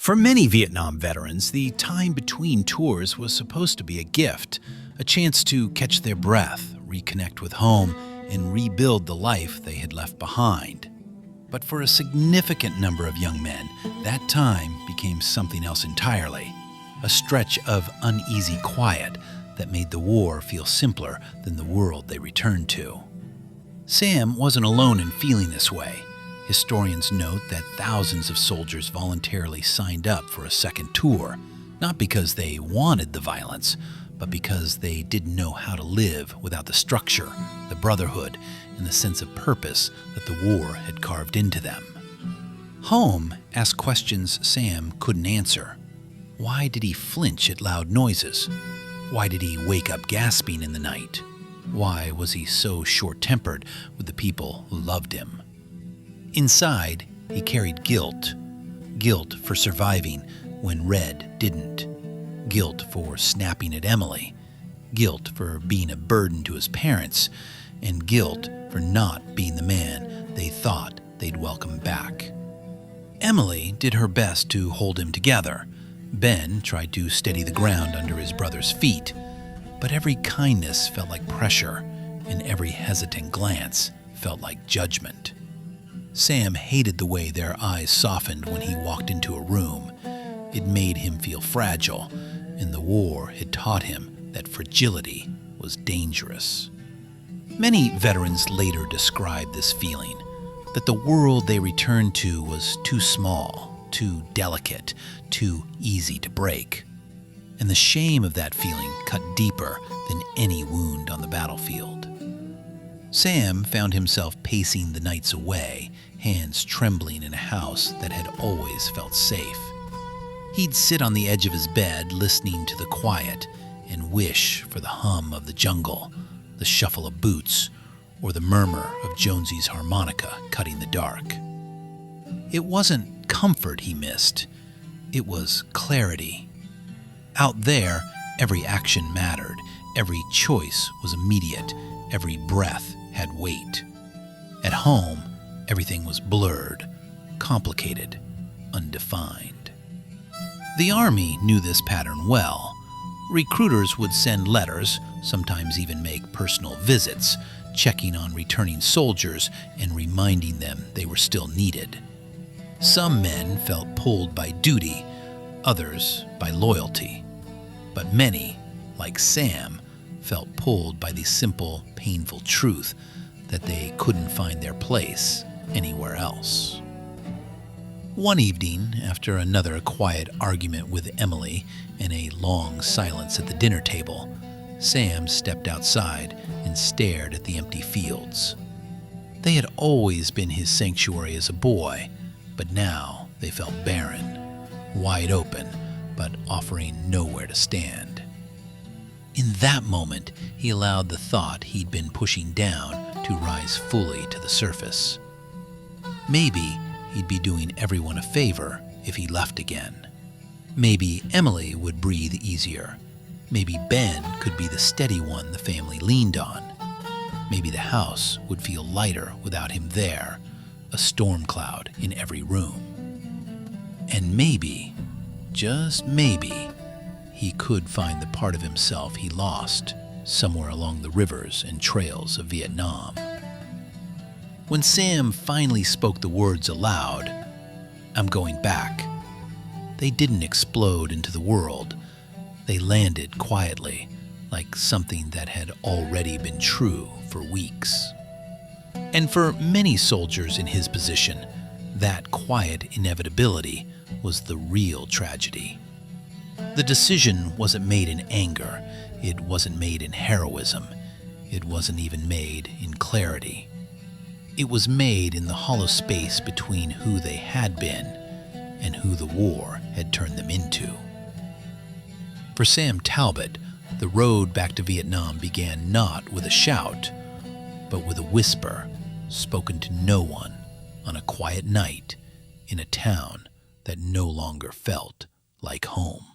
For many Vietnam veterans, the time between tours was supposed to be a gift, a chance to catch their breath, reconnect with home, and rebuild the life they had left behind. But for a significant number of young men, that time became something else entirely, a stretch of uneasy quiet that made the war feel simpler than the world they returned to. Sam wasn't alone in feeling this way. Historians note that thousands of soldiers voluntarily signed up for a second tour, not because they wanted the violence, but because they didn't know how to live without the structure, the brotherhood, and the sense of purpose that the war had carved into them. Home asked questions Sam couldn't answer. Why did he flinch at loud noises? Why did he wake up gasping in the night? Why was he so short-tempered with the people who loved him? Inside, he carried guilt. Guilt for surviving when Red didn't. Guilt for snapping at Emily. Guilt for being a burden to his parents. And guilt for not being the man they thought they'd welcome back. Emily did her best to hold him together. Ben tried to steady the ground under his brother's feet. But every kindness felt like pressure, and every hesitant glance felt like judgment. Sam hated the way their eyes softened when he walked into a room. It made him feel fragile, and the war had taught him that fragility was dangerous. Many veterans later described this feeling, that the world they returned to was too small, too delicate, too easy to break. And the shame of that feeling cut deeper than any wound on the battlefield. Sam found himself pacing the nights away, hands trembling in a house that had always felt safe. He'd sit on the edge of his bed listening to the quiet and wish for the hum of the jungle, the shuffle of boots, or the murmur of Jonesy's harmonica cutting the dark. It wasn't comfort he missed, it was clarity. Out there, every action mattered, every choice was immediate, every breath had weight. At home, everything was blurred, complicated, undefined. The Army knew this pattern well. Recruiters would send letters, sometimes even make personal visits, checking on returning soldiers and reminding them they were still needed. Some men felt pulled by duty, others by loyalty. But many, like Sam, felt pulled by the simple, painful truth that they couldn't find their place anywhere else. One evening, after another quiet argument with Emily and a long silence at the dinner table, Sam stepped outside and stared at the empty fields. They had always been his sanctuary as a boy, but now they felt barren, wide open, but offering nowhere to stand. In that moment, he allowed the thought he'd been pushing down to rise fully to the surface. Maybe he'd be doing everyone a favor if he left again. Maybe Emily would breathe easier. Maybe Ben could be the steady one the family leaned on. Maybe the house would feel lighter without him there, a storm cloud in every room. And maybe, just maybe, he could find the part of himself he lost somewhere along the rivers and trails of Vietnam. When Sam finally spoke the words aloud, "I'm going back," they didn't explode into the world. They landed quietly, like something that had already been true for weeks. And for many soldiers in his position, that quiet inevitability was the real tragedy. The decision wasn't made in anger, it wasn't made in heroism, it wasn't even made in clarity. It was made in the hollow space between who they had been and who the war had turned them into. For Sam Talbot, the road back to Vietnam began not with a shout, but with a whisper spoken to no one on a quiet night in a town that no longer felt like home.